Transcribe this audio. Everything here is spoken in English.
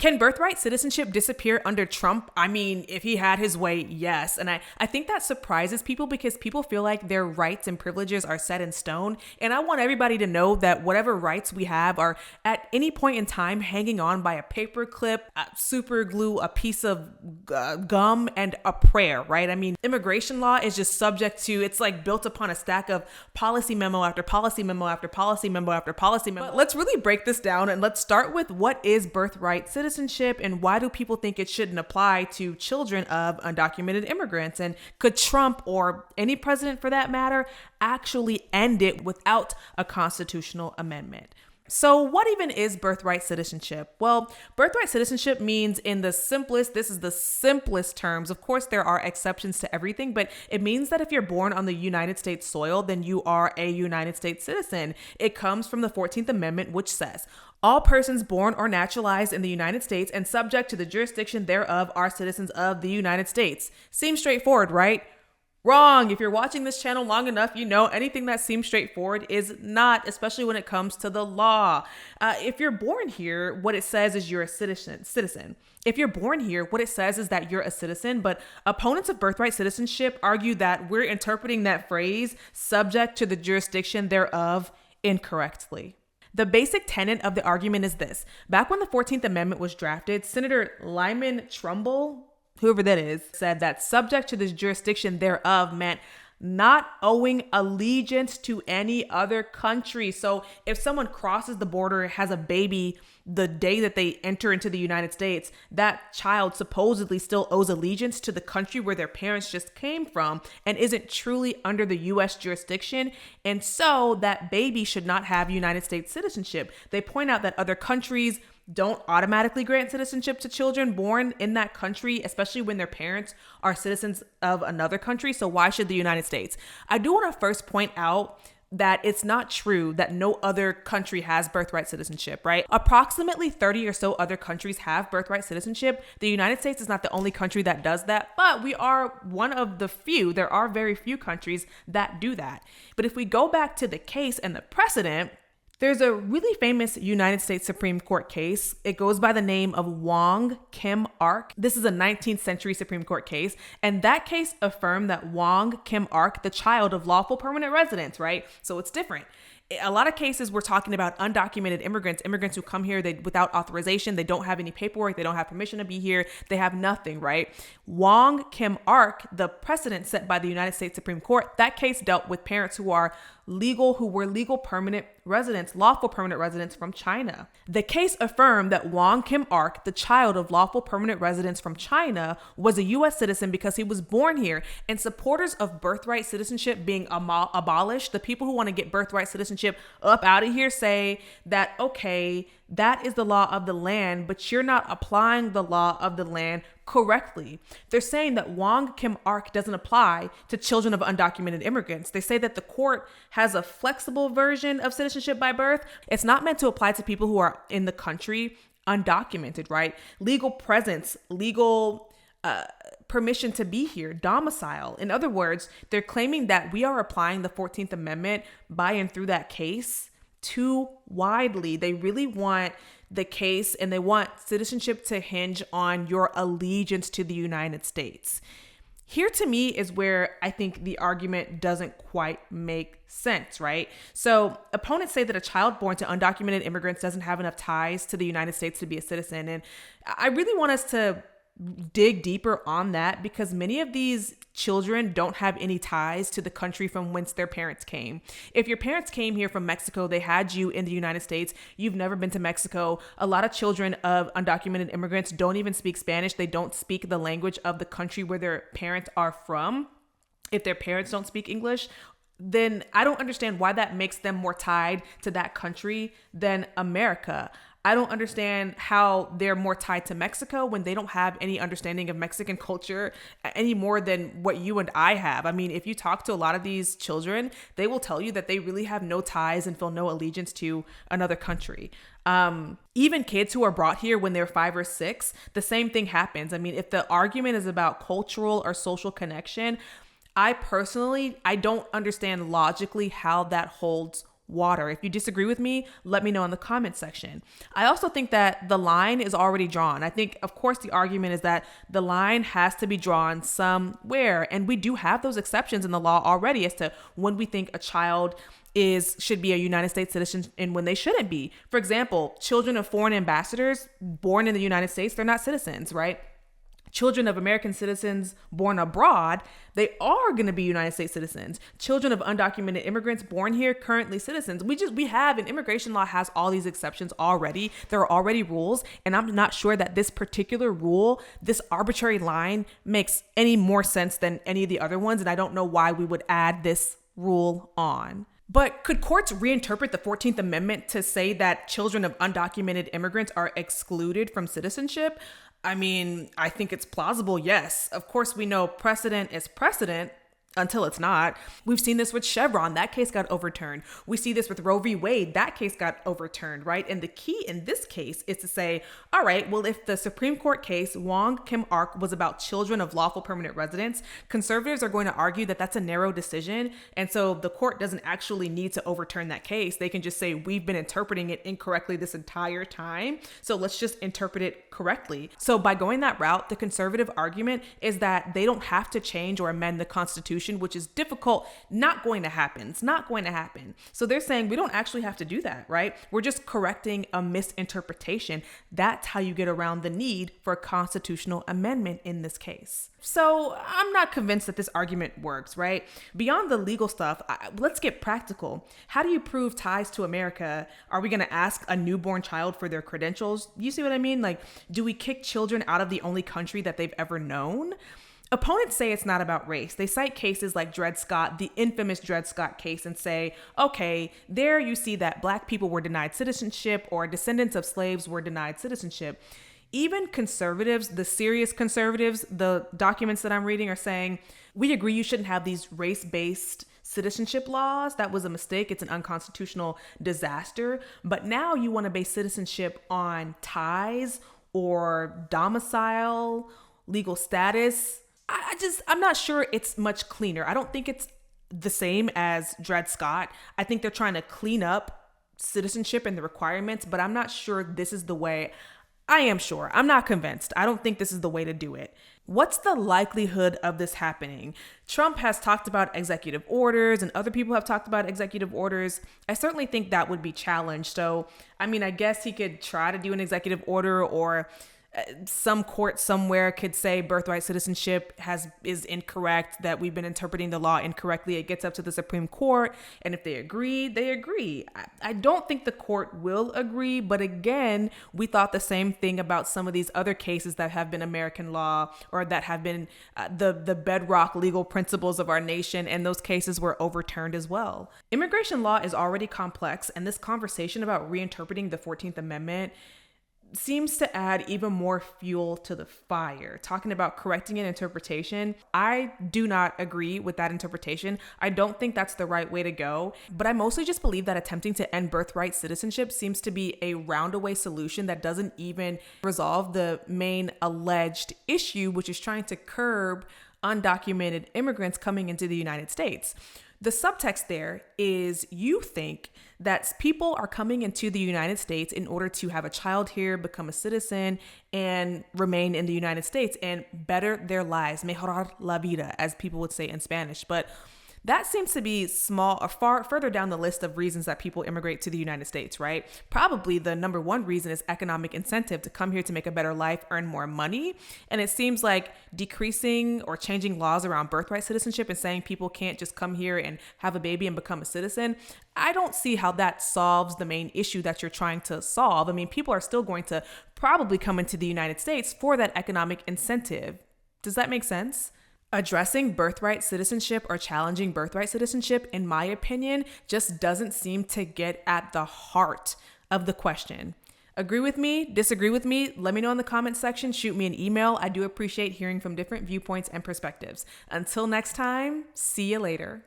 Can birthright citizenship disappear under Trump? I mean, if he had his way, yes. And I think that surprises people because people feel like their rights and privileges are set in stone. And I want everybody to know that whatever rights we have are at any point in time hanging on by a paper clip, a super glue, a piece of gum, and a prayer, right? I mean, immigration law is just subject to, it's like built upon a stack of policy memo after policy memo after policy memo after policy memo. But let's really break this down and let's start with what is birthright citizenship and why do people think it shouldn't apply to children of undocumented immigrants? And could Trump or any president for that matter actually end it without a constitutional amendment? So what even is birthright citizenship? Well, birthright citizenship means this is the simplest terms. Of course, there are exceptions to everything, but it means that if you're born on the United States soil, then you are a United States citizen. It comes from the 14th Amendment, which says, all persons born or naturalized in the United States and subject to the jurisdiction thereof are citizens of the United States. Seems straightforward, right? Wrong. If you're watching this channel long enough, you know anything that seems straightforward is not, especially when it comes to the law. If you're born here, what it says is you're a citizen. If you're born here, what it says is that you're a citizen, but opponents of birthright citizenship argue that we're interpreting that phrase, subject to the jurisdiction thereof, incorrectly. The basic tenet of the argument is this. Back when the 14th Amendment was drafted, Senator Lyman Trumbull, whoever that is, said that subject to this jurisdiction thereof meant not owing allegiance to any other country. So if someone crosses the border, has a baby the day that they enter into the United States, that child supposedly still owes allegiance to the country where their parents just came from and isn't truly under the U.S. jurisdiction. And so that baby should not have United States citizenship. They point out that other countries don't automatically grant citizenship to children born in that country, especially when their parents are citizens of another country. So why should the United States? I do want to first point out that it's not true that no other country has birthright citizenship, right? Approximately 30 or so other countries have birthright citizenship. The United States is not the only country that does that, but we are one of the few. There are very few countries that do that. But if we go back to the case and the precedent, there's a really famous United States Supreme Court case. It goes by the name of Wong Kim Ark. This is a 19th century Supreme Court case. And that case affirmed that Wong Kim Ark, the child of lawful permanent residents, right? So it's different. A lot of cases we're talking about undocumented immigrants who come here without authorization. They don't have any paperwork. They don't have permission to be here. They have nothing, right? Wong Kim Ark, the precedent set by the United States Supreme Court, that case dealt with parents who were legal permanent residents, lawful permanent residents from China. The case affirmed that Wong Kim Ark, the child of lawful permanent residents from China, was a U.S. citizen because he was born here. And supporters of birthright citizenship being abolished, the people who want to get birthright citizenship up out of here say that, okay, that is the law of the land, but you're not applying the law of the land correctly. They're saying that Wong Kim Ark doesn't apply to children of undocumented immigrants. They say that the court has a flexible version of citizenship by birth. It's not meant to apply to people who are in the country undocumented, right? Legal presence, legal permission to be here, domicile. In other words, they're claiming that we are applying the 14th Amendment by and through that case too widely. They really want the case and they want citizenship to hinge on your allegiance to the United States. Here to me is where I think the argument doesn't quite make sense, right? So opponents say that a child born to undocumented immigrants doesn't have enough ties to the United States to be a citizen. And I really want us to dig deeper on that because many of these children don't have any ties to the country from whence their parents came. If your parents came here from Mexico, they had you in the United States, you've never been to Mexico. A lot of children of undocumented immigrants don't even speak Spanish. They don't speak the language of the country where their parents are from. If their parents don't speak English, then I don't understand why that makes them more tied to that country than America. I don't understand how they're more tied to Mexico when they don't have any understanding of Mexican culture any more than what you and I have. I mean, if you talk to a lot of these children, they will tell you that they really have no ties and feel no allegiance to another country. Even kids who are brought here when they're 5 or 6, the same thing happens. I mean, if the argument is about cultural or social connection, I don't understand logically how that holds water. If you disagree with me, let me know in the comment section. I also think that the line is already drawn. I think, of course, the argument is that the line has to be drawn somewhere. And we do have those exceptions in the law already as to when we think a child should be a United States citizen and when they shouldn't be. For example, children of foreign ambassadors born in the United States, they're not citizens, right? Children of American citizens born abroad, they are going to be United States citizens. Children of undocumented immigrants born here, currently citizens. We have, and immigration law has all these exceptions already. There are already rules, and I'm not sure that this particular rule, this arbitrary line, makes any more sense than any of the other ones, and I don't know why we would add this rule on. But could courts reinterpret the 14th Amendment to say that children of undocumented immigrants are excluded from citizenship? I mean, I think it's plausible, yes. Of course, we know precedent is precedent until it's not. We've seen this with Chevron. That case got overturned. We see this with Roe v. Wade. That case got overturned, right? And the key in this case is to say, all right, well, if the Supreme Court case Wong Kim Ark was about children of lawful permanent residents, conservatives are going to argue that that's a narrow decision. And so the court doesn't actually need to overturn that case. They can just say, we've been interpreting it incorrectly this entire time, so let's just interpret it correctly. So by going that route, the conservative argument is that they don't have to change or amend the Constitution, which is difficult, not going to happen. It's not going to happen. So they're saying we don't actually have to do that, right? We're just correcting a misinterpretation. That's how you get around the need for a constitutional amendment in this case. So I'm not convinced that this argument works, right? Beyond the legal stuff, let's get practical. How do you prove ties to America? Are we going to ask a newborn child for their credentials? You see what I mean? Like, do we kick children out of the only country that they've ever known? Opponents say it's not about race. They cite cases like Dred Scott, the infamous Dred Scott case, and say, okay, there you see that Black people were denied citizenship or descendants of slaves were denied citizenship. Even conservatives, the serious conservatives, the documents that I'm reading are saying, we agree you shouldn't have these race-based citizenship laws. That was a mistake. It's an unconstitutional disaster. But now you want to base citizenship on ties or domicile, legal status. I'm not sure it's much cleaner. I don't think it's the same as Dred Scott. I think they're trying to clean up citizenship and the requirements, but I'm not sure this is the way. I am sure. I'm not convinced. I don't think this is the way to do it. What's the likelihood of this happening? Trump has talked about executive orders and other people have talked about executive orders. I certainly think that would be challenged. So, I mean, I guess he could try to do an executive order, or some court somewhere could say birthright citizenship is incorrect, that we've been interpreting the law incorrectly. It gets up to the Supreme Court, and if they agree, they agree. I don't think the court will agree, but again, we thought the same thing about some of these other cases that have been American law or that have been the bedrock legal principles of our nation, and those cases were overturned as well. Immigration law is already complex, and this conversation about reinterpreting the 14th Amendment seems to add even more fuel to the fire. Talking about correcting an interpretation, I do not agree with that interpretation. I don't think that's the right way to go, but I mostly just believe that attempting to end birthright citizenship seems to be a roundaway solution that doesn't even resolve the main alleged issue, which is trying to curb undocumented immigrants coming into the United States. The subtext there is you think that people are coming into the United States in order to have a child here, become a citizen, and remain in the United States and better their lives, mejorar la vida, as people would say in Spanish. But that seems to be small or far further down the list of reasons that people immigrate to the United States, right? Probably the number one reason is economic incentive to come here to make a better life, earn more money. And it seems like decreasing or changing laws around birthright citizenship and saying people can't just come here and have a baby and become a citizen, I don't see how that solves the main issue that you're trying to solve. I mean, people are still going to probably come into the United States for that economic incentive. Does that make sense? Addressing birthright citizenship or challenging birthright citizenship, in my opinion, just doesn't seem to get at the heart of the question. Agree with me? Disagree with me? Let me know in the comment section. Shoot me an email. I do appreciate hearing from different viewpoints and perspectives. Until next time, see you later.